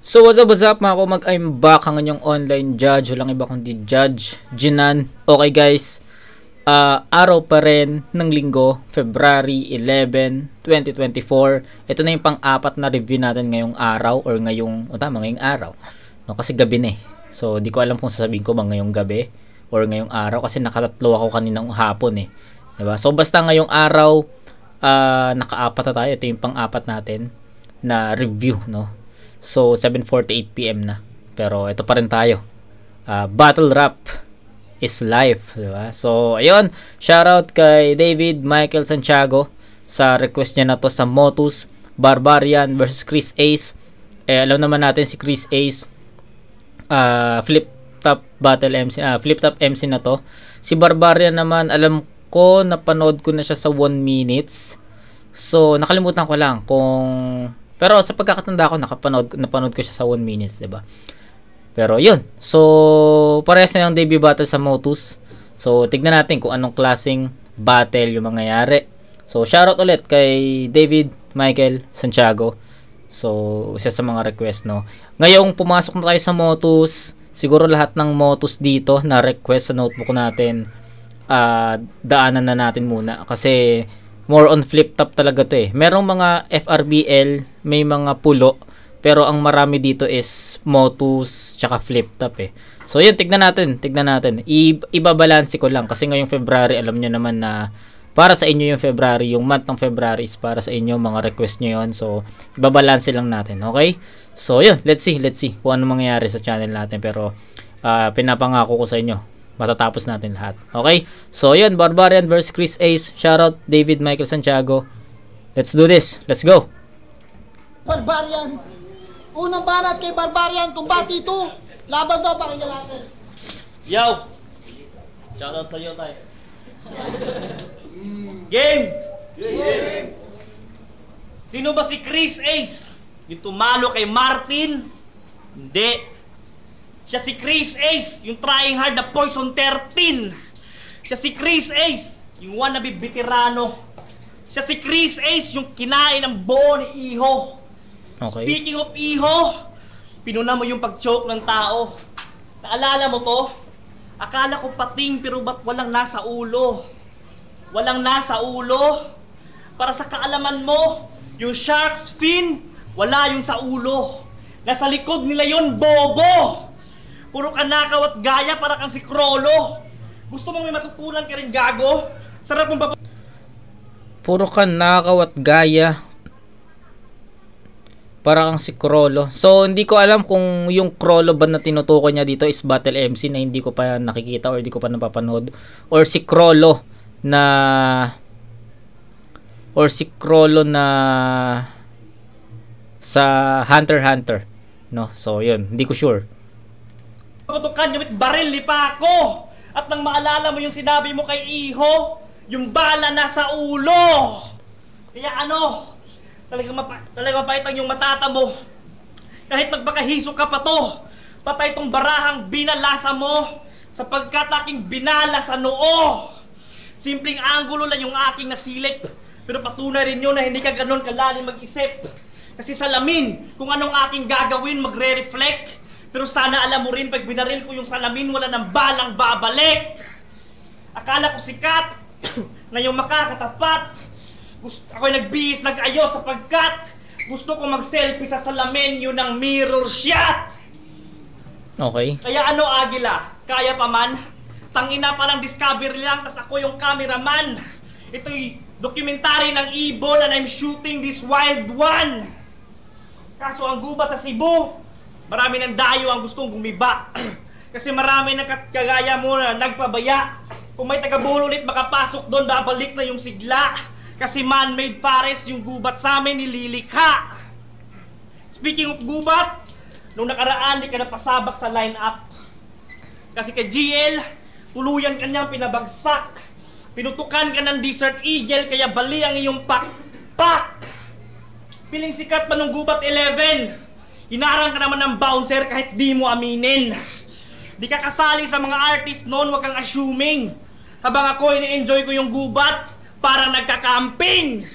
So what's up mga kumag, I'm back ang inyong online judge, walang iba kundi Judge Jinan. Okay guys, araw pa rin ng linggo, February 11, 2024. Ito na yung pang-apat na review natin ngayong araw or ngayong araw. No, kasi gabi na eh. So di ko alam kung sasabihin ko ba ngayong gabi or ngayong araw kasi nakatatlo ako kaninang hapon eh. Diba? So basta ngayong araw, naka-apat na tayo. Ito yung pang-apat natin na review, no? So 7:48 PM na. Pero ito pa rin tayo. Battle Rap is life, di ba? So ayun, shoutout kay David Michael Santiago sa request niya na to sa Motus Barbarian versus Chris Ace. Alam naman natin si Chris Ace, flip top battle MC, flip top MC na to. Si Barbarian naman, alam ko napanood ko na siya sa 1 minutes. So nakalimutan ko lang kung, pero sa pagkakatanda ko napanood ko siya sa 1 minutes, 'di ba? Pero 'yun. So parehas na yung debut battle sa Motus. So tignan natin kung anong klaseng battle yung mangyayari. So shoutout ulit kay David Michael Santiago. So isa sa mga request, no. Ngayong pumasok na tayo sa Motus, siguro lahat ng Motus dito na request sa notebook natin, daanan na natin muna kasi more on flip top talaga to eh. Merong mga FRBL, may mga pulo, pero ang marami dito is Motus tsaka flip top eh. So yun, tignan natin. Ibabalanse ko lang kasi ngayong February, alam nyo naman na para sa inyo yung February, yung month ng February is para sa inyo, mga request nyo yun. So ibabalanse lang natin, okay? So yun, let's see kung ano mangyayari sa channel natin. Pero pinapangako ko sa inyo, matatapos natin lahat. Okay? So, yun. Barbarian versus Chris Ace. Shoutout David Michael Santiago. Let's do this. Let's go. Barbarian. Unang banat kay Barbarian. Kumbati ito. Laban daw. Pakinggan natin. Yo! Shoutout sa iyo, tayo. Game! Game! Sino ba si Chris Ace? Yung tumalo kay Martin? Hindi. Siya si Chris Ace, yung trying hard na Poison 13. Siya si Chris Ace, yung wannabe veterano. Siya si Chris Ace, yung kinain ng buo ni Iho. Okay. Speaking of Iho, pinuna mo yung pag-choke ng tao. Naalala mo to? Akala ko pating pero ba't walang nasa ulo? Walang nasa ulo? Para sa kaalaman mo, yung shark's fin, wala yung sa ulo. Nasa likod nila yun, bobo! Puro ka nakaw at gaya para kang si Krolo. Gusto mong may matutunan ka rin, gago? Sarap mong Puro ka nakaw at gaya para kang si Krolo. So hindi ko alam kung yung Krolo ba na tinutukoy niya dito is Battle MC na hindi ko pa nakikita or hindi ko pa napapanood, or si Krolo na sa Hunter x Hunter, no? So yun, hindi ko sure. Putukan gamit baril ni Paco. At nang maalala mo yung sinabi mo kay Iho, yung bala nasa ulo. Kaya ano, talagang mapaitan yung matata mo. Kahit magpakahiso ka pa to, patay tong barahang binalasa mo sapagkat aking binala sa noo. Simpleng anggulo lang yung aking nasilip, pero patunay rin yun na hindi ka ganon kalalim mag-isip. Kasi salamin kung anong aking gagawin magre-reflect. Pero sana alam mo rin, pag binaril ko yung salamin, wala nang balang babalik. Akala ko sikat, ngayong makakatapat. Ako'y nagbihis, nag-ayos sapagkat gusto ko mag-selfie sa salamin yun ng mirror shot. Okay. Kaya ano, Agila? Kaya pa man? Tangina pa ng Discovery lang, tas ako yung cameraman. Ito'y dokumentary ng ibon and I'm shooting this wild one. Kaso ang gubat sa Cebu, marami ng dayo ang gustong gumiba. Kasi marami ng kagaya mo na nagpabaya. Kung may taga-bulo ulit makapasok doon, babalik na yung sigla. Kasi man-made pares yung gubat sa amin nililikha. Speaking of gubat, nung nakaraan di ka napasabak sa line-up. Kasi kay GL, tuluyan kanyang pinabagsak. Pinutukan ka ng Desert Eagle, kaya bali ang iyong pak-pak. Piling sikat pa nung gubat 11. Hinarang ka naman ng bouncer kahit di mo aminin. Di ka kasali sa mga artist noon, wag kang assuming. Habang ako ini-enjoy ko yung gubat, parang nagka-camping.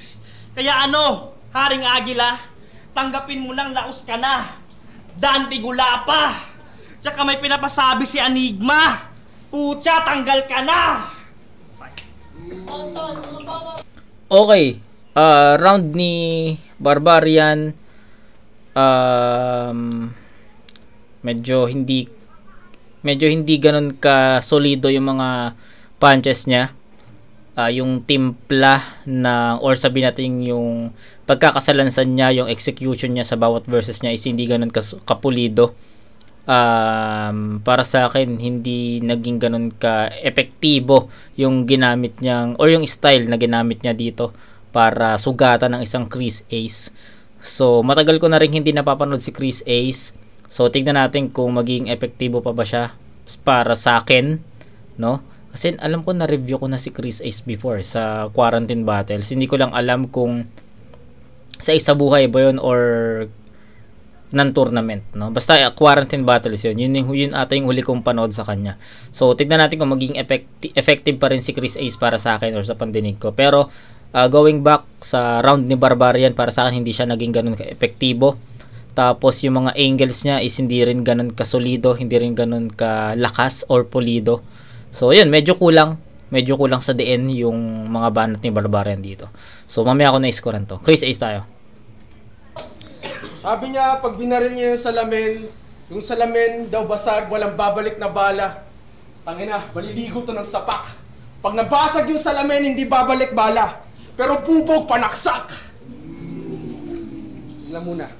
Kaya ano, Haring Agila, tanggapin mo lang laos ka na. Dante Gulapa. Tsaka may pinapasabi si Enigma. Putya, tanggal ka na! Okay, round ni Barbarian, medyo hindi ganun ka solido yung mga punches niya. Yung timpla na, or sabihin natin yung pagkakasalansan niya, yung execution niya sa bawat verses niya is hindi ganun kapulido. Para sa akin hindi naging ganun ka epektibo yung ginamit niyang, or yung style na ginamit niya dito para sugatan ng isang Chris Ace. So matagal ko na rin hindi napapanood si Chris Ace, so tignan natin kung magiging epektibo pa ba siya para sa akin, no? Kasi alam ko na review ko na si Chris Ace before sa Quarantine Battles. Hindi ko lang alam kung sa isa buhay ba yun or non-tournament, no? Basta Quarantine Battles yun. Yun ata yung huli kong panood sa kanya. So tignan natin kung magiging effective pa rin si Chris Ace para sa akin or sa pandinig ko. Pero going back sa round ni Barbarian, para sa akin hindi siya naging ganun ka-epektibo. Tapos yung mga angles niya is hindi rin ganun kasolido, hindi rin ganun kalakas or pulido. So yun, medyo kulang sa DN yung mga banat ni Barbarian dito. So mamaya ako na-scorean to. Chris Ace tayo. Sabi niya, pag binaril niya yung salamin daw basag, walang babalik na bala. Tangina, baliligo to ng sapak. Pag nabasag yung salamin, hindi babalik bala. Pero bubog, panaksak. Alam muna.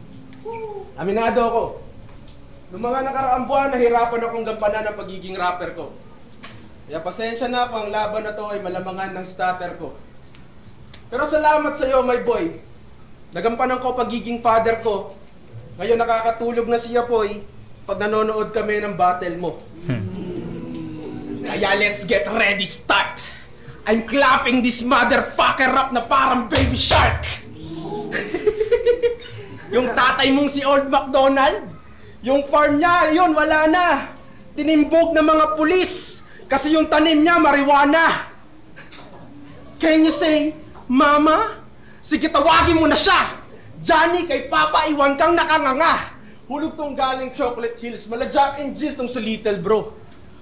Aminado ako. Noong mga nakaraang buwan, nahirapan akong gampanan ng pagiging rapper ko. Kaya pasensya na kung ang laban na to ay malamangan ng stutter ko. Pero salamat sa iyo, my boy. Nagampanan ko pagiging father ko. Ngayon nakakatulog na si Apoy pag nanonood kami ng battle mo. Kaya let's get ready, start! I'm clapping this motherfucker up na parang baby shark! Yung tatay mong si Old MacDonald, yung farm niya, yun, wala na. Tinimbog ng mga pulis kasi yung tanim niya, marijuana. Can you say, Mama? Sige, tawagin mo na siya! Johnny, kay Papa, iwan kang nakanganga! Hulog tong galing Chocolate Hills, mala Jack and Jill tong sa Little Bro.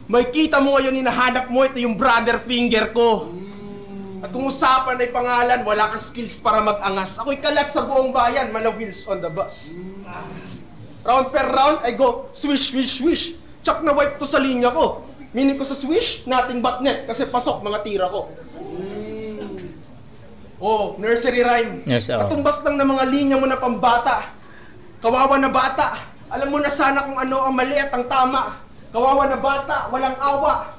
May kita mo ngayon, hinahanap mo, ito yung brother finger ko. At kung usapan ay pangalan, wala kang skills para mag-angas. Ako'y kalat sa buong bayan, mala wheels on the bus. Round per round, I go swish, swish, swish. Tsak na wipe to sa linya ko. Meaning ko sa swish, nothing but net, kasi pasok mga tira ko. Oh, nursery rhyme. Yes, oh. Katumbas lang ng mga linya mo na pambata. Kawawa na bata. Alam mo na sana kung ano ang mali at ang tama. Kawawa na bata, walang awa.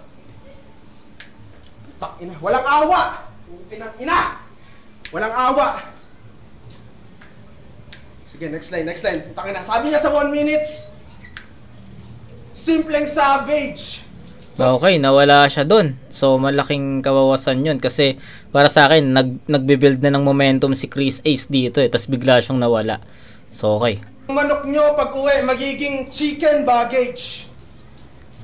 Putak ina, walang awa. Pinang ina. Walang awa. Sige, next line, next line. Putak ina. Sabi niya sa 1 minutes. Simpleng savage. Okay, nawala siya dun. So, malaking kawawasan yun. Kasi, para sa akin, nagbe-build na ng momentum si Chris Ace dito Tapos bigla siyang nawala. So, okay. Ang manok nyo pag uwi, magiging chicken baggage.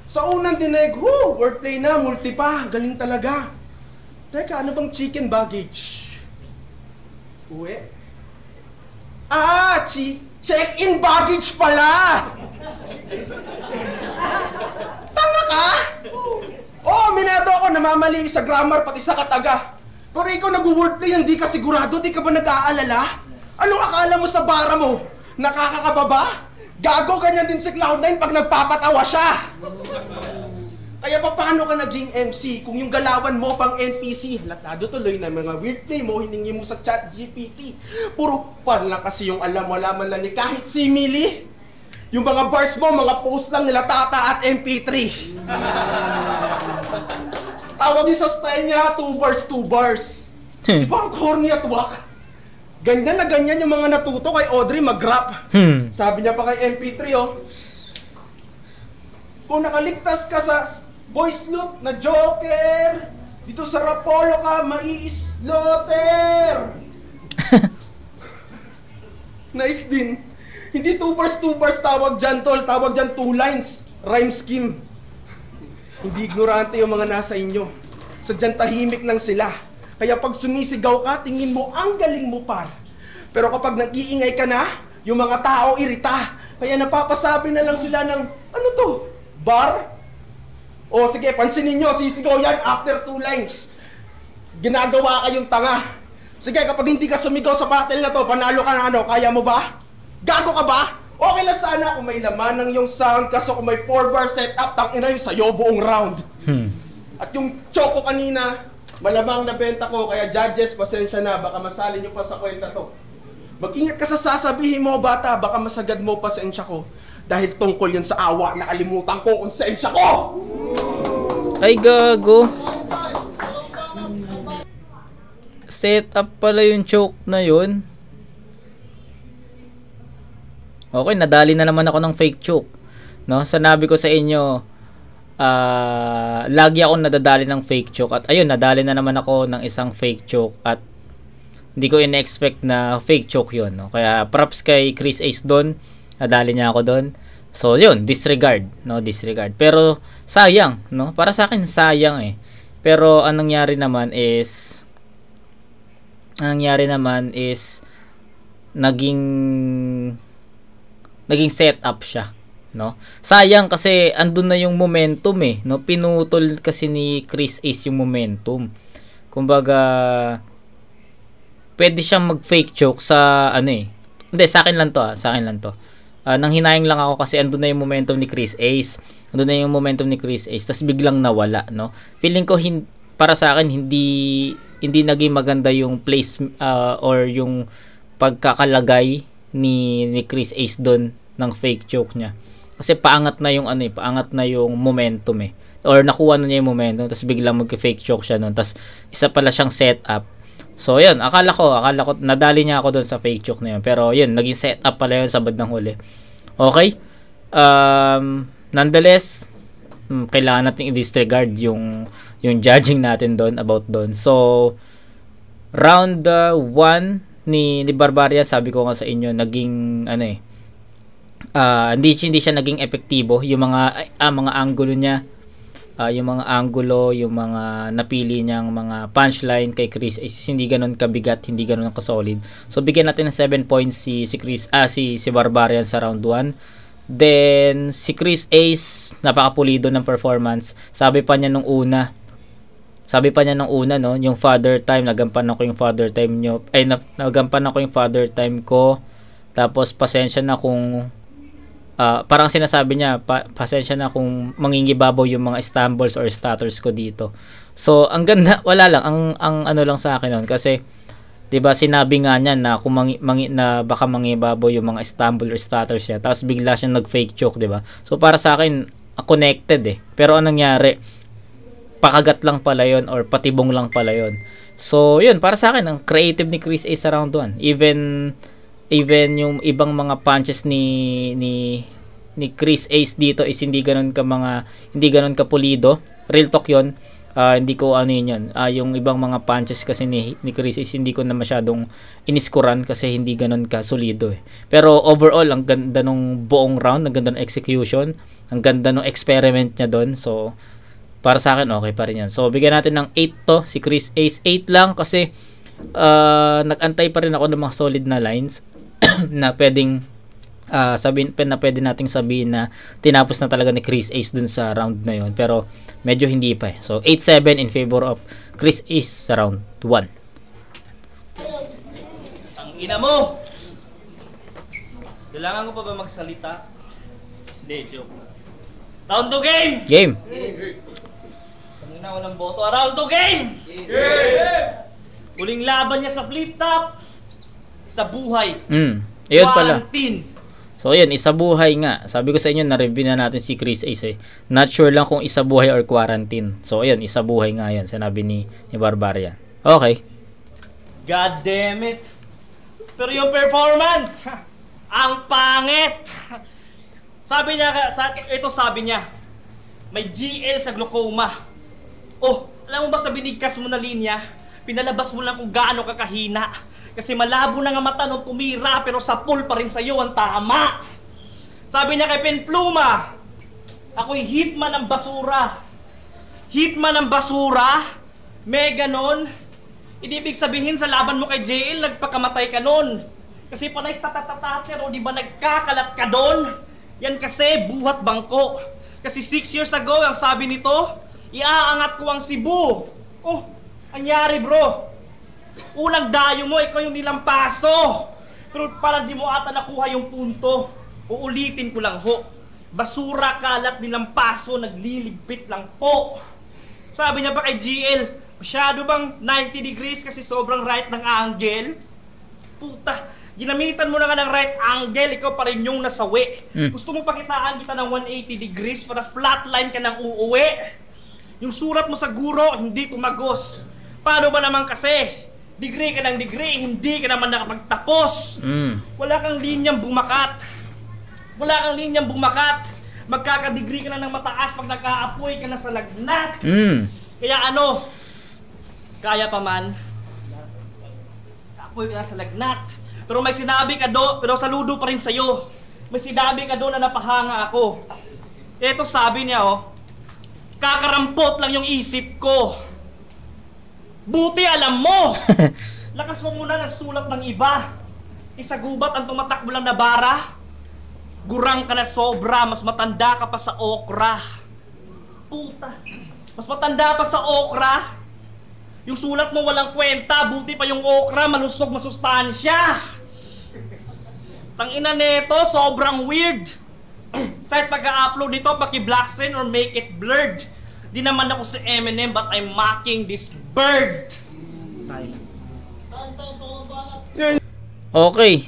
Sa unang dinig, wordplay na, multi pa. Galing talaga. Teka, ano bang chicken baggage? Uwi? Check-in baggage pala! Tanga ka? Minado ako, namamali sa grammar pati sa kataga. Pero ikaw nag-wordplay, hindi ka sigurado, di ka ba nag-aalala? Anong akala mo sa bara mo? Nakakakababa? Gago, ganyan din si Cloud9 pag nagpapatawa siya. Kaya paano ka naging MC kung yung galawan mo pang NPC? Latado tuloy na mga wordplay mo, hiningi mo sa ChatGPT. Puro pan lang kasi yung alam, wala man lang ni kahit simili. Yung mga bars mo, mga post lang nila Tata at MP3. Tawag din sa style niya, 2 bars, 2 bars. Di ba ang corny at wak? Ganyan na ganyan yung mga natuto kay Audrey mag-rap. Sabi niya pa kay MP3, kung nakaligtas ka sa voice loop na Joker, dito sa Rapolo ka, mai-slaughter. Nice din. Hindi 2 bars tawag dyan, tol. Tawag dyan 2 lines. Rhyme scheme. Hindi ignorante yung mga nasa inyo. Sadyang tahimik lang sila. Kaya pag sumisigaw ka, tingin mo ang galing mo par. Pero kapag nag-iingay ka na, yung mga tao irita. Kaya napapasabi na lang sila ng, ano to? Bar? O sige, pansinin nyo, sisigaw yan after 2 lines. Ginagawa kayong tanga. Sige, kapag hindi ka sumigaw sa battle na to, panalo ka na ano, kaya mo ba? Gago ka ba? Okay lang sana kung may laman ng yung sound, kaso kung may 4-bar setup, tangina yun sa'yo buong round. At yung choco kanina, malamang nabenta ko, kaya judges, pasensya na, baka masali nyo pa sa kwenta to. Mag-ingat ka sa sasabihin mo, bata, baka masagad mo pasensya ko. Dahil tungkol yan sa awa, nakalimutan ko kung konsensya ko! Ay, gago. Set up pala yung choke na yun. Okay, nadali na naman ako ng fake choke. No, sanabi ko sa inyo, lagi ako nadadali ng fake choke. At ayun, nadali na naman ako ng isang fake choke. At hindi ko in-expect na fake choke yun. No? Kaya props kay Chris Ace doon. Nadali niya ako doon. So yun, disregard. No? Disregard. Pero sayang. No? Para sa akin, sayang eh. Pero anong nangyari naman is naging set up siya. No? Sayang kasi andun na yung momentum eh. No? Pinutol kasi ni Chris Ace yung momentum. Kumbaga, pwede siyang mag-fake choke sa ano eh. Hindi, sa akin lang to sa akin lang to. Nanghinayang lang ako kasi andun na yung momentum ni Chris Ace. Andun na yung momentum ni Chris Ace. Tapos biglang nawala, no? Feeling ko para sa akin hindi naging maganda yung place or yung pagkakalagay ni Chris Ace doon ng fake choke niya. Kasi paangat na yung paangat na yung momentum eh. Or nakuha na niya yung momentum tapos biglang mag-fake choke siya noon. Tapos isa pala siyang setup. So, yun. Akala ko, nadali niya ako doon sa fake choke na yun. Pero, yun. Naging setup pala yun sa bandang huli. Okay? Nonetheless, kailangan natin i-disregard yung judging natin doon, about doon. So, round 1 ni Barbarian, sabi ko nga sa inyo, naging, hindi siya naging epektibo. Yung mga angulo niya, yung mga angulo, yung mga napili niyang mga punchline kay Chris Ace, hindi ganoon kabigat, hindi ganoon ka-solid. So bigyan natin ng 7 points si Barbarian sa round 1. Then si Chris Ace, napakapulido ng performance. Sabi pa niya nung una, no, yung father time, nagampan ako yung father time nyo. Nagampan ako yung father time ko. Tapos pasensya na kung parang sinasabi niya, pasensya na kung mangingibabaw yung mga stumbles or stutters ko dito. So, ang ganda, wala lang, ang ano lang sa akin nun, kasi, 'di ba sinabi nga niya na kung na baka mangingibabaw yung mga stumble or stutters niya, tapos bigla siyang nag-fake choke, 'di ba? So, para sa akin, connected eh. Pero anong nangyari? Pakagat lang pala yon or patibong lang pala yon. So, yun, para sa akin, ang creative ni Chris Ace sa round 1. Even yung ibang mga punches ni Chris Ace dito is hindi ganoon ka pulido. Real talk 'yon. Hindi ko yun. Yung ibang mga punches kasi ni Chris Ace hindi ko na masyadong iniskuran kasi hindi ganoon ka solido eh. Pero overall, ang ganda nung buong round, ang ganda ng execution, ang ganda ng experiment niya doon. So para sa akin okay pa rin 'yan. So bigyan natin ng 8 to si Chris Ace. 8 lang kasi nag-antay pa rin ako ng mga solid na lines na pwedeng pwede nating sabihin na tinapos na talaga ni Chris Ace dun sa round na yon, pero medyo hindi pa eh. So 8-7 in favor of Chris Ace sa round 1. Ang ina mo! Kailangan ko pa ba magsalita? Hindi, joke. Round 2 game! Game! Ang ina, walang boto. Round 2 game! Huling laban niya sa flip top, sa buhay. Ayun pala. Quarantine. So yun, isa buhay nga. Sabi ko sa inyo, na-review na natin si Chris Ace eh. Not sure lang kung isa buhay or quarantine. So ayun, isa buhay nga yun. Sinabi ni Barbarian. Okay. God damn it. Pero yung performance, ang pangit. Sabi niya, may GL sa glaucoma. Oh, alam mo ba sa binigkas mo na linya, pinalabas mo lang kung gaano kakahina. Kasi malabo na nga mata nung tumira, pero sa pool pa rin sa'yo ang tama. Sabi niya kay Penpluma, ako'y hitman ng basura. Hitman ng basura? May ganon? Hindi ibig sabihin sa laban mo kay JL, nagpakamatay ka nun. Kasi panay sa tatatater o di ba nagkakalat ka doon? Yan kasi buhat bangko. Kasi 6 years ago, ang sabi nito, iaangat ko ang Cebu. Oh, anyari bro. Unang dayo mo, ikaw yung nilampaso. Pero parang di mo ata nakuha yung punto. Uulitin ko lang ho. Basura, kalat, nilampaso, nagliligpit lang po. Sabi niya ba kay GL, masyado bang 90 degrees kasi sobrang right ng angle? Puta, ginamitan mo na nga ng right angle, ikaw pa rin yung nasawi. Gusto mo pakitaan kita ng 180 degrees para flatline ka nang uuwi? Yung surat mo sa guro, hindi tumagos. Paano ba naman kasi? Degree ka ng degree, hindi ka naman nakapagtapos. Wala kang linyang bumakat. Wala kang linyang bumakat. Magkaka-degree ka na ng mataas pag nag-aapoy ka na sa lagnat. Kaya ano, kaya pa man, apoy ka na sa lagnat. Pero may sinabi ka do, pero saludo pa rin sa'yo. May sinabi ka do na napahanga ako. Eto sabi niya oh, kakarampot lang yung isip ko. Buti alam mo! Lakas mo muna ng sulat ng iba. Isa gubat ang tumatakbo lang na bara. Gurang ka na sobra, mas matanda ka pa sa okra. Puta, mas matanda pa sa okra. Yung sulat mo walang kwenta, buti pa yung okra, malusog masustansya. Tangina neto, sobrang weird. Sa pag-upload nito, paki-black screen or make it blurred. Di naman ako si Eminem, but I'm mocking this bird. Okay.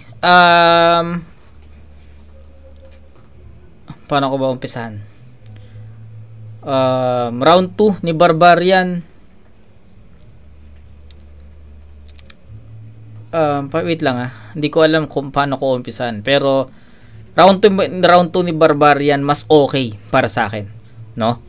Paano ko ba umpisahan? Round 2 ni Barbarian. Wait lang hindi ko alam kung paano ko umpisahan. Pero round 2 ni Barbarian mas okay para sa akin, no?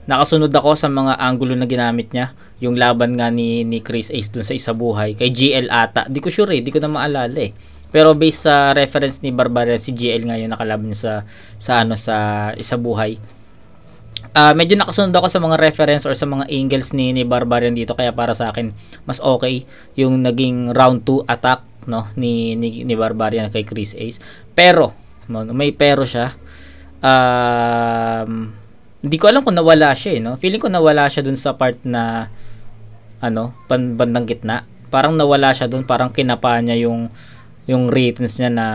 Nakasunod ako sa mga angulo na ginamit niya. Yung laban nga ni Chris Ace dun sa Isa Buhay kay GL ata. Di ko sure di ko na maalala eh. Pero based sa reference ni Barbarian, si GL nga yung nakalaban niya sa Isa Buhay. Medyo nakasunod ako sa mga reference or sa mga angles ni Barbarian dito, kaya para sa akin mas okay yung naging round 2 attack, no, ni Barbarian kay Chris Ace. Pero may pero siya. Hindi ko alam kung nawala siya no. Feeling ko nawala siya dun sa part na bandang gitna. Parang nawala siya dun, parang kinapa niya yung ratings niya na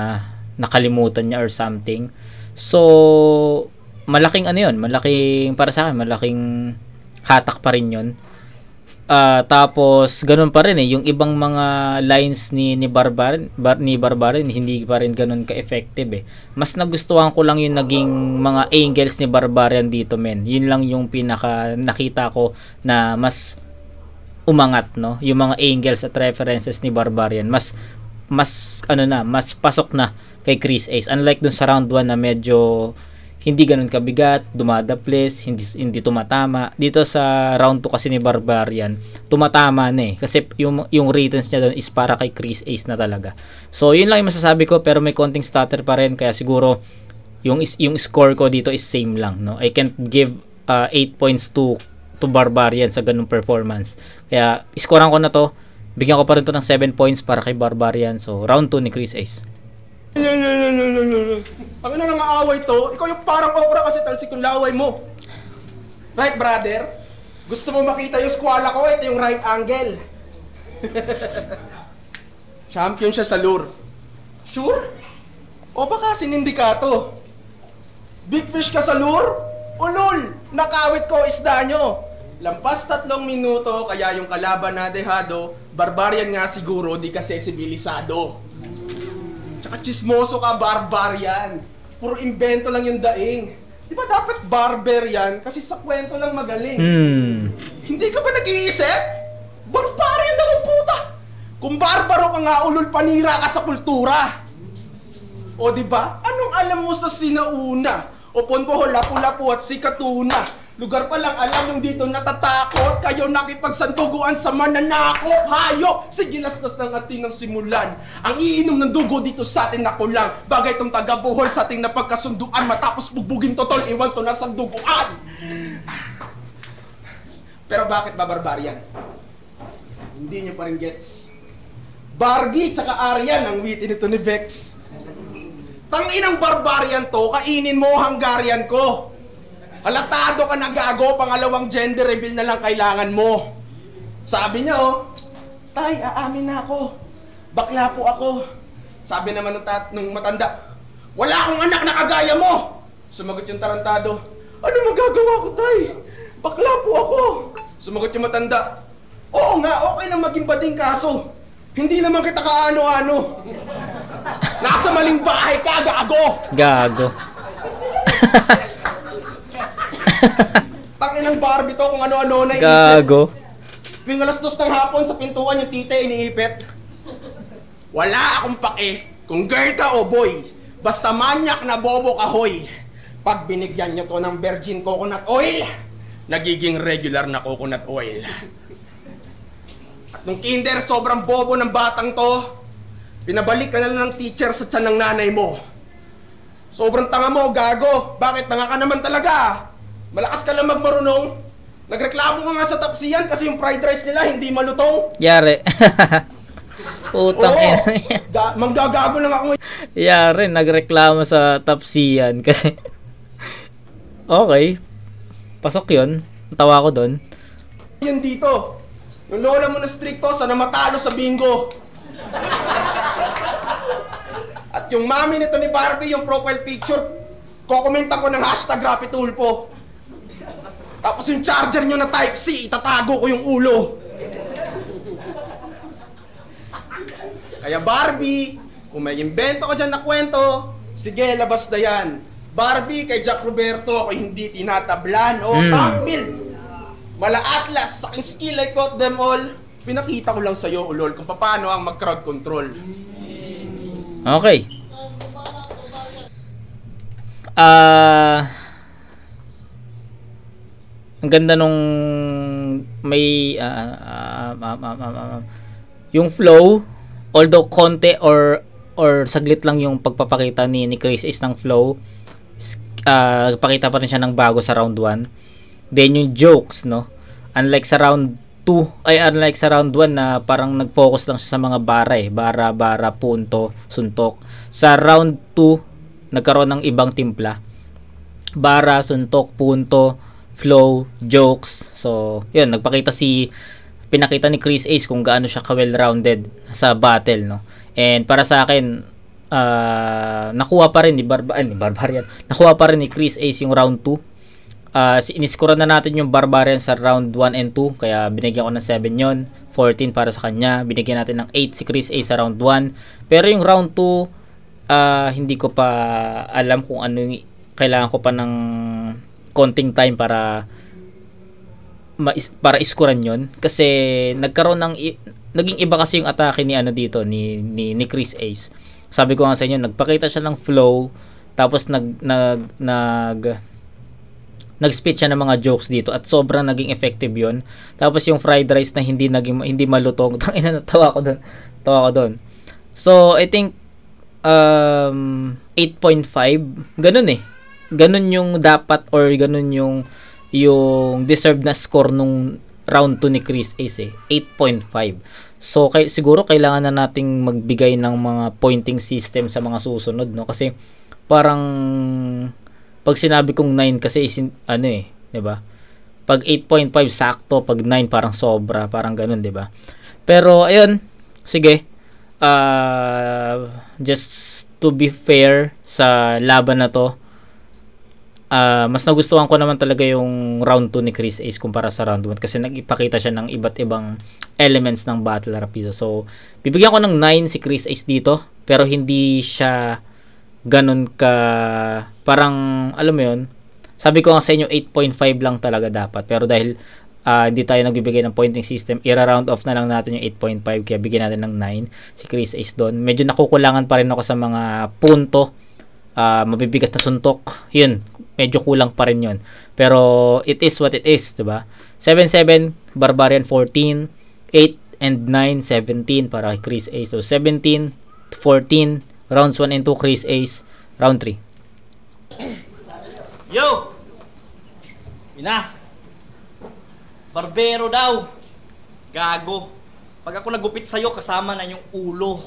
nakalimutan niya or something. So malaking malaking para sa akin, malaking hatak pa rin 'yon. Tapos ganun pa rin yung ibang mga lines ni Barbarian hindi pa rin ganun ka-effective Mas nagustuhan ko lang yung naging mga angles ni Barbarian dito, men. Yun lang yung pinaka nakita ko na mas umangat, no? Yung mga angles at references ni Barbarian mas pasok na kay Chris Ace. Unlike dun sa round 1 na medyo hindi ganun kabigat, dumadaples, hindi tumatama. Dito sa round 2 kasi ni Barbarian, tumatama na kasi yung ratings niya doon is para kay Chris Ace na talaga. So yun lang yung masasabi ko, pero may konting stutter pa rin, kaya siguro yung score ko dito is same lang, no? I can't give 8 points to Barbarian sa ganung performance. Kaya iskoran ko na to. Bigyan ko pa rin to ng 7 points para kay Barbarian. So round 2 ni Chris Ace. Ang ina nang aaway to, ikaw yung parang okra kasi talsik yung laway mo. Right, brother? Gusto mo makita yung squala ko? Ito yung right angle. Champion siya sa lure. Sure? O baka sinindikato? Big fish ka sa lure? Ulul! Nakawit ko isda nyo. Lampas 3 minuto, kaya yung kalaban na dehado, Barbarian nga siguro, di kasi sibilisado. Tsaka chismoso ka, Barbarian. Puro invento lang yung daing. Di ba dapat Barbarian? Kasi sa kwento lang magaling. Hindi ka ba nag-iisip? Barbarian naman puta! Kung barbaro ka nga, ulul, panira ka sa kultura. O di ba? Anong alam mo sa sinauna? O ponboho, lapu-lapu at sikatuna. Lugar pa lang alam yung dito natatakot. Kayo nakipagsanduguan sa mananakop. Hayop! Sige, lastas ng ating ng simulan. Ang iinom ng dugo dito sa atin na kulang. Bagay tong taga-buhol sa ating napagkasunduan. Matapos bugbugin totol, iwan to na sa duguan. Pero bakit ba, Barbarian? Hindi nyo pa rin gets. Barbie tsaka Aryan ang witty nito ni Vex. Tanginang barbarian to, kainin mo Hungarian ko. Halatado ka na gago, pangalawang gender reveal na lang kailangan mo. Sabi niya Tay, aamin na ako. Bakla po ako. Sabi naman nung matanda, wala akong anak na kagaya mo. Sumagot yung tarantado, ano magagawa ko, Tay? Bakla po ako. Sumagot yung matanda, oo nga, okay lang maging bading kaso. Hindi naman kita kaano-ano. Nasa maling bahay ka, gago! Gago. Tanginang Barbie to kung ano-ano na isip. Gago. Tuwing alas 2 ng hapon sa pintuan yung tita iniipit. Wala akong pake kung girl ka o boy. Basta manyak na bobo ka, hoy. Pag binigyan nyo to ng virgin coconut oil, nagiging regular na coconut oil. At nung kinder, sobrang bobo ng batang to, pinabalik ka na lang ng teacher sa tiyan ng nanay mo. Sobrang tanga mo, gago. Bakit? Tanga ka naman talaga. Malakas ka lang magmarunong. Nagreklamo ka nga sa tapsiyan kasi yung fried rice nila hindi malutong. Yari. Putang ina. Manggagago lang ako. Yari, nagreklamo sa tapsiyan kasi okay. Pasok yun. Tawa ko doon. Yan dito. Yung lola mo na stricto, sana matalo sa bingo. At yung mami nito ni Barbie, yung profile picture, kukomenta ko ng hashtag Rapitulpo. Tapos yung charger nyo na Type-C, itatago ko yung ulo. Kaya Barbie, kung may invento ko dyan na kwento, sige, labas na yan. Barbie, kay Jack Roberto, ako hindi tinatablan o takmil. Mala Atlas, sa aking skill I caught them all. Pinakita ko lang sa'yo, ulol, kung paano ang mag-crowd control. Okay. Ang ganda nung may yung flow, although konti or saglit lang yung pagpapakita ni Chris Ace ng flow, pakita pa rin siya ng bago sa round 1. Then yung jokes, no, unlike sa round 1 na parang nag-focus lang siya sa mga bara, punto, suntok. Sa round 2 nagkaroon ng ibang timpla, bara, suntok, punto, flow, jokes. So, yun, pinakita ni Chris Ace kung gaano siya ka-well-rounded sa battle, no. And para sa akin, nakuha pa rin ni Barbarian. Nakuha pa rin ni Chris Ace yung round 2. Iniskura na natin yung Barbarian sa round 1 and 2, kaya binigyan ko ng 7 yon, 14 para sa kanya. Binigyan natin ng 8 si Chris Ace sa round 1. Pero yung round 2, hindi ko pa alam kung ano yung kailangan ko pa ng konting time para iskuran yon, kasi naging iba kasi yung atake ni ni Chris Ace. Sabi ko nga sa inyo, nagpakita siya ng flow, tapos nag-spit siya ng mga jokes dito at sobrang naging effective yon. Tapos yung fried rice na hindi malutong, tawa ko doon. So I think 8.5, ganun ganun yung dapat, or ganun yung deserved na score nung round 2 ni Chris Ace 8.5. So siguro kailangan na nating magbigay ng mga pointing system sa mga susunod, no, kasi parang pag sinabi kong 9 kasi di ba? Pag 8.5 sakto, pag 9 parang sobra, parang ganun, di ba? Pero ayun, sige. Just to be fair sa laban na to, mas nagustuhan ko naman talaga yung round 2 ni Chris Ace kumpara sa round 1, kasi nagipakita siya ng iba't ibang elements ng battle rap dito. So, bibigyan ko ng 9 si Chris Ace dito, pero hindi siya ganun ka, parang, alam mo yun, sabi ko nga sa inyo 8.5 lang talaga dapat, pero dahil hindi tayo nagbibigay ng pointing system, i-round off na lang natin yung 8.5, kaya bigyan natin ng 9 si Chris Ace doon. Medyo nakukulangan pa rin ako sa mga punto, mabibigat na suntok, yun, medyo kulang pa rin yun. Pero it is what it is, diba? 7-7, Barbarian 14, 8 and 9, 17 para kay Chris Ace. So 17, 14, rounds 1 and 2 Chris Ace, round 3. Yo! Ina! Barbero daw! Gago! Pag ako nagupit sa'yo, kasama na yung ulo.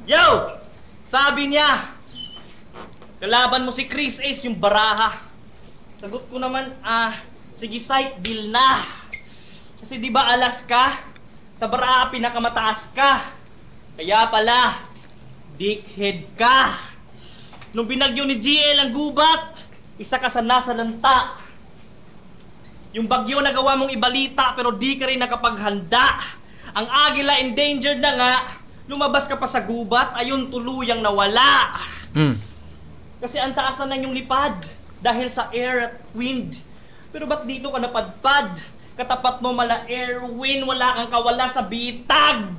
Yo! Sabi niya, kalaban mo si Chris Ace yung baraha. Sagot ko naman, sige site, deal na. Kasi di ba alas ka? Sa baraha pinakamataas ka. Kaya pala, dickhead ka. Nung binagyo ni GL ang gubat, isa ka sa nasa lanta. Yung bagyo nagawa mong ibalita pero di ka rin nakapaghanda. Ang agila endangered na nga, lumabas ka pa sa gubat, ayun tuluyang nawala. Kasi ang taas na yung lipad dahil sa air at wind. Pero ba't dito ka napadpad? Katapat mo mala air, wind, wala kang kawala sa bitag.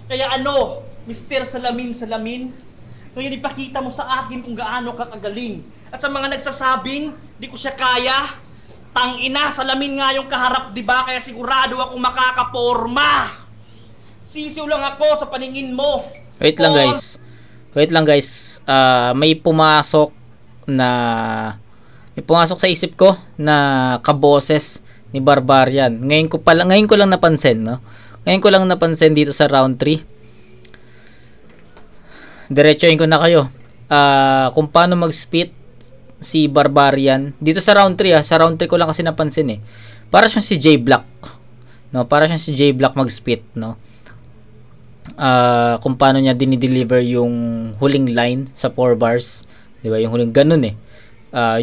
Kaya ano, Mr. Salamin, ngayon ipakita mo sa akin kung gaano ka kagaling. At sa mga nagsasabing, di ko siya kaya, tangina, salamin nga yung kaharap, di ba? Kaya sigurado akong makakaporma. Sisiw lang ako sa paningin mo. Wait lang guys. May pumasok sa isip ko na kaboses ni Barbarian. Ngayon ko lang napansin, no? Ngayon ko lang napansin dito sa round 3. Diretsoin ko na kayo. Kung paano mag-spit si Barbarian dito sa round 3, sa round 3 ko lang kasi napansin eh. Para siyang si J Black. No, para siyang si J Black mag-spit, no? Kung paano niya dinideliver yung huling line sa 4 bars, 'di ba? Yung huling ganun eh.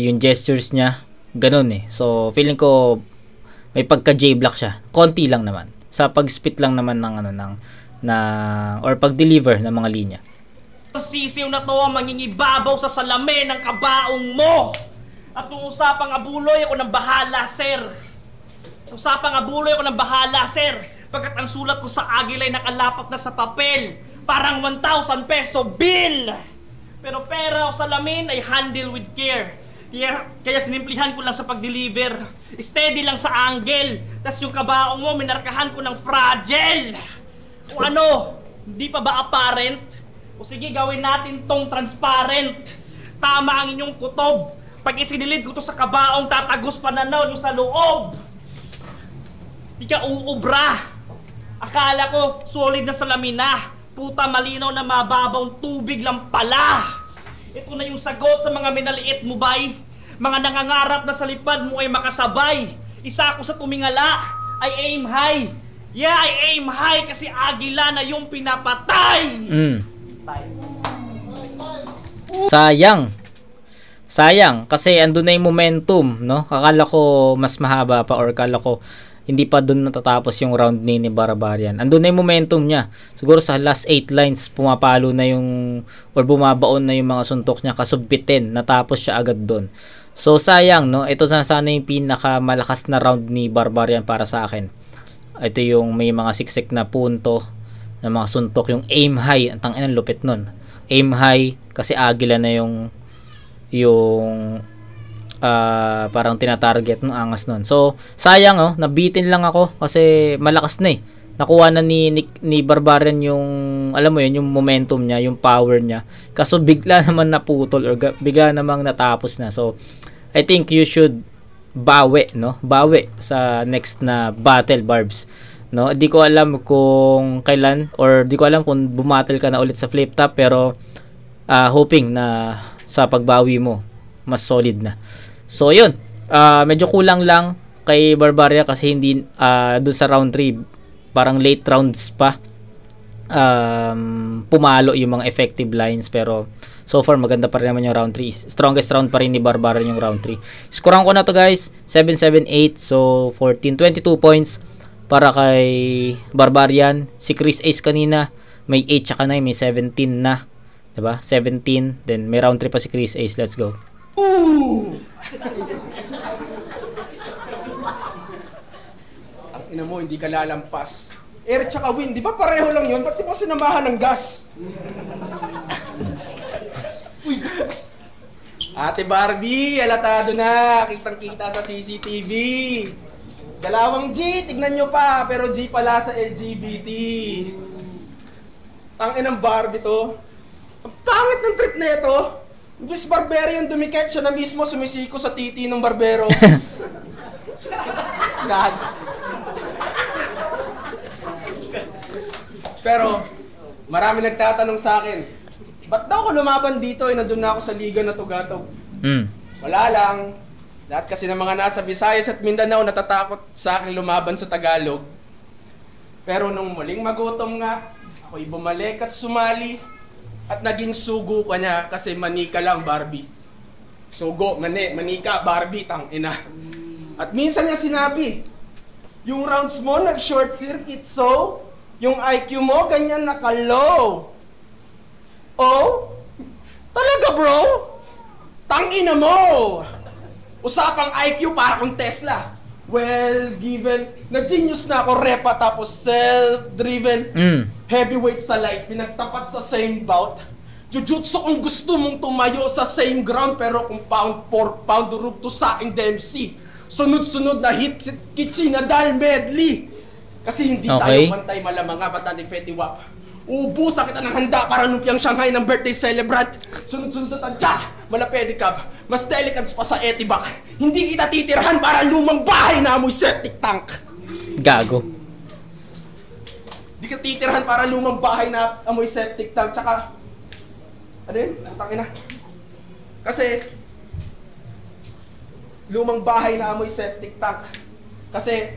Yung gestures niya ganun eh. So feeling ko may pagka J Black siya. Konti lang naman. Sa pag-spit lang naman ng or pag-deliver ng mga linya. Sisiw na to ang mangingibabaw sa salamin ng kabaong mo. At kung usapang abuloy, ako nang bahala, sir. Pagkat ang sulat ko sa agilay nakalapat na sa papel. Parang 1,000 peso bill. Pero pera o salamin ay handle with care. Kaya sinimplihan ko lang sa pag-deliver. Steady lang sa angle. Tas yung kabaong mo, minarkahan ko ng fragile. Kung ano, hindi pa ba apparent? O sige, gawin natin tong transparent. Tama ang inyong kutob. Pag isinilid ko to sa kabaong, tatagos pananaw nyo sa loob. Di ka uubra. Akala ko, solid na salamin na. Puta, malinaw na mababawang tubig lang pala. Ito na yung sagot sa mga minaliit mo, bay. Mga nangangarap na sa lipad mo ay makasabay. Isa ako sa tumingala, I aim high. Yeah, I aim high kasi agila na yung pinapatay. Sayang kasi andun na yung momentum, no? Akala ko mas mahaba pa or akala ko hindi pa doon natatapos yung round ni Barbarian. Andun na yung momentum niya. Siguro sa last 8 lines pumapalo na yung or bumabaon na yung mga suntok niya, kasubbitin, natapos siya agad doon. So sayang, no? Ito sana yung pinakamalakas na round ni Barbarian para sa akin. Ito yung may mga siksik na punto na mga suntok, yung aim high. Ang tangina, lupit nun. Aim high kasi agila na yung parang tinatarget ng angas nun. So sayang, nabitin lang ako kasi malakas na eh. Nakuha na ni Barbarian yung, alam mo yun, yung momentum niya, yung power niya. Kaso bigla naman naputol or bigla namang natapos na. So I think you should bawi sa next na battle, Barbs. No, di ko alam kung kailan or di ko alam kung bumattle ka na ulit sa flip top, pero hoping na sa pagbawi mo mas solid na. So yun, medyo kulang lang kay Barbaria kasi hindi doon sa round 3, parang late rounds pa pumalo yung mga effective lines, pero so far maganda pa rin naman yung round 3. Strongest round pa rin ni Barbarian yung round 3. Scorean ko na to guys, 7-7-8, so 22 points para kay Barbarian. Si Chris Ace kanina may 8 tsaka 9, may 17 na, diba? 17, then may round 3 pa si Chris Ace. Let's go. Ang ina mo, hindi ka lalampas. Air tsaka wind, di ba pareho lang yun? Ba't di ba sinamahan ng gas? Ate Barbie, alatado na. Kitang-kita sa CCTV. Dalawang G, tignan nyo pa. Pero G pala sa LGBT. Ang inang Barbie to. Ang pangit ng trip na ito. Diyos barbero yung dumikit, siya na mismo sumisiko sa titi ng barbero. Gag. Pero, marami nagtatanong sa akin, ba't daw ako lumaban dito? Nandun na ako sa liga na tugatog. Wala lang. Lahat kasi ng mga nasa Visayas at Mindanao natatakot sa akin lumaban sa Tagalog. Pero nung muling magutom nga, ako'y bumalik at sumali at naging sugo ka niya kasi manika lang, Barbie. Sugo, manika, Barbie, tangina. At minsan niya sinabi, yung rounds mo nag-short circuit, so yung IQ mo ganyan naka-low. Oh? Talaga, bro? Tangina mo! Usapang IQ para kung Tesla. Well, given, na-genius na ako, repa, tapos self-driven, heavyweight sa light, pinagtapat sa same bout. Jujutsu kung gusto mong tumayo sa same ground, pero kung pound for pound, durug to sa aking DMC. Sunod-sunod na hit, Kichina dal medley. Kasi hindi tayo pantay malamang nga, bata ni Fetty Wap. Ubusan kita ng handa para lumpiang Shanghai ng birthday celebrant. Sunod-sunod na tadya, malapedicab, mas delicate pa sa Etibac. Hindi kita titirhan para lumang bahay na amoy septic tank. Gago. Hindi ka titirhan para lumang bahay na amoy septic tank. Tsaka, ano yun? Tangina. Kasi, lumang bahay na amoy septic tank. Kasi,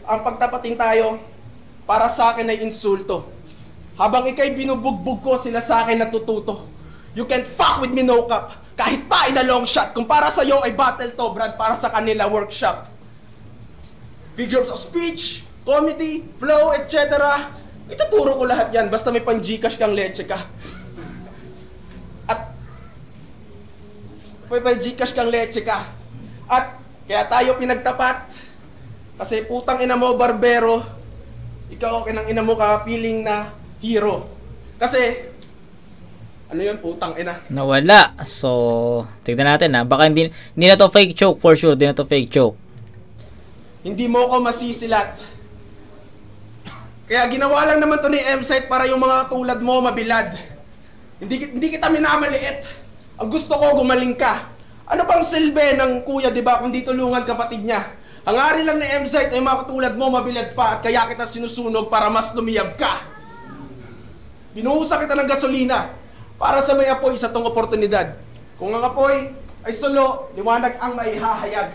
ang pagtapatin tayo, para sa akin ay insulto. Habang ikay binubugbog ko, sila sa akin natututo. You can't fuck with me, no cap. Kahit pa in a long shot. Kung para sa'yo ay battle to, Brad, para sa kanila workshop. Figures of speech, comedy, flow, etc. Ituturo ko lahat yan, basta may pang-Gcash kang leche ka. At, may pang-Gcash kang leche ka. At, kaya tayo pinagtapat. Kasi putang ina mo, barbero, ikaw kinang ina mo ka feeling na hero. Kasi, ano yun, putang ina? Nawala. So, tignan natin ha. Baka hindi na to fake choke for sure. Hindi na to fake choke. Hindi mo ko masisilat. Kaya ginawa lang naman to ni M-Site para yung mga tulad mo mabilad. Hindi kita minamaliit. Ang gusto ko, gumaling ka. Ano bang silbi ng kuya, di ba, kung di tulungan kapatid niya? Ang ari lang ni M-Site ay mga katulad mo mabilad pa at kaya kita sinusunog para mas lumiyab ka. Binuhusan kita ng gasolina para sa may apoy sa tong oportunidad. Kung ang apoy ay solo, liwanag ang maihahayag.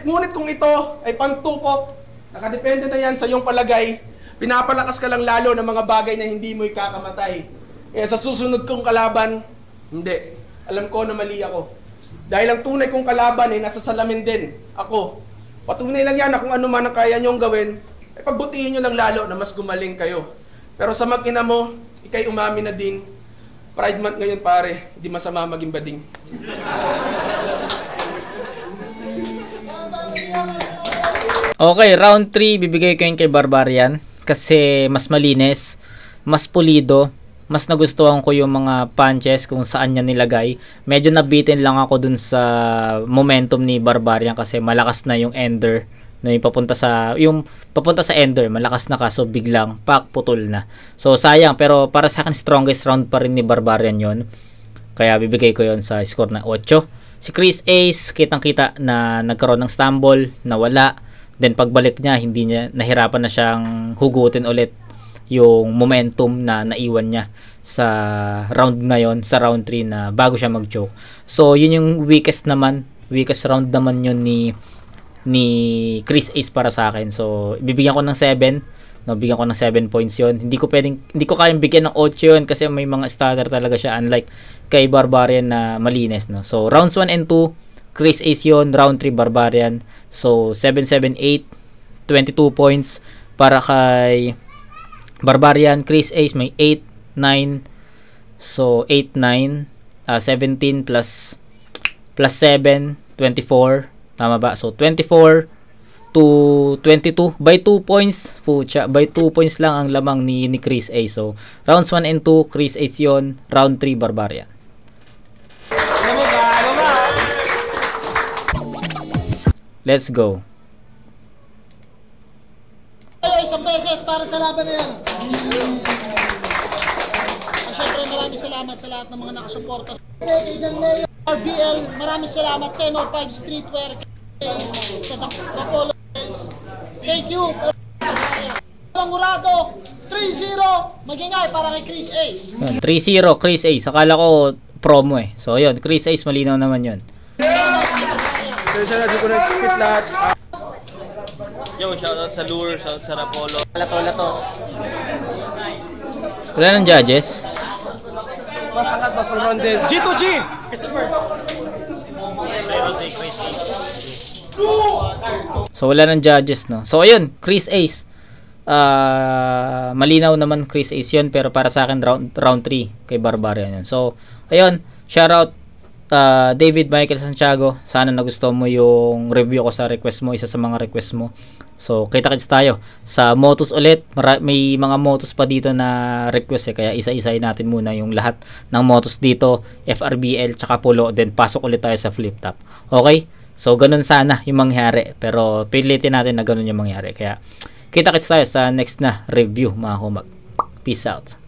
Ngunit kung ito ay pantupok, nakadepende na yan sa iyong palagay, pinapalakas ka lang lalo ng mga bagay na hindi mo ikakamatay. Kaya sa susunod kong kalaban, hindi. Alam ko na mali ako. Dahil ang tunay kong kalaban ay nasa salamin din. Ako. Patunay lang yan na kung ano man ang kaya nyong gawin, ay pagbutihin nyo lang lalo na mas gumaling kayo. Pero sa mag-ina mo, ikay umami na din. Pride month ngayon pare, hindi masama maging bading. Okay, round 3 bibigay ko yung kay Barbarian kasi mas malinis, mas pulido, mas nagustuhan ko yung mga punches kung saan niya nilagay. Medyo nabitin lang ako dun sa momentum ni Barbarian kasi malakas na yung ender na yung papunta sa ender, malakas na kaso biglang putol na. So sayang, pero para sa akin strongest round pa rin ni Barbarian yon. Kaya bibigay ko yon sa score na 8. Si Chris Ace, kitang-kita na nagkaroon ng stumble, nawala. Then pagbalik niya, hindi niya nahirapan na siyang hugutin ulit yung momentum na naiwan niya sa round ngayon, sa round 3 na bago siya mag-choke. So yun yung weakest round naman yun ni Chris Ace para sa akin. So bibigyan ko ng 7, no, bigyan ko ng 7 points yun. Hindi ko kayang bigyan ng 8 yun kasi may mga starter talaga siya, unlike kay Barbarian na malinis, no. So rounds 1 and 2 Chris Ace yun, round 3 Barbarian. So 7, 7, 8 22 points para kay Barbarian. Chris Ace may 8, 9. So 8, 9, 17 plus 7, 24. Tama ba? So 24 to 22 by 2 points. Pucha, by 2 points lang ang lamang ni Chris Ace. So rounds 1 and 2 Chris Ace yon, round 3 Barbarian. Let's go. Ay, isang beses para sa laban na yan. At syempre maraming salamat sa lahat ng mga nakasuporta. Kay Leo RBL, maraming salamat. 1005 Streetwear. sa Apollo. Thank you. Langurado, 3-0. Magingay para kay Chris Ace. Yun, 3-0 Chris Ace. Akala ko promo eh. So yun, Chris Ace malinaw naman yun. Sensya na, di ko na-spit lahat. Yo, shoutout sa Lure, shoutout sa Rapolo. Lato. Wala ng judges. Mas angat, mas palmandel. G2G! So wala ng judges, no. So ayun, Chris Ace. Malinaw naman Chris Ace yun, pero para sa akin round 3 kay Barbarian yun. So ayun, shoutout David Michael Santiago. Sana nagustuhan mo yung review ko sa request mo, isa sa mga request mo. So kita-kits tayo sa Motos ulit. May mga Motos pa dito na request eh, kaya isa-isahin natin muna yung lahat ng Motos dito, FRBL tsaka Polo, then pasok ulit tayo sa flip top. Okay? So ganun sana yung mangyari, pero pilitin natin na ganun yung mangyari. Kaya kita-kits tayo sa next na review, mga kumag. Peace out.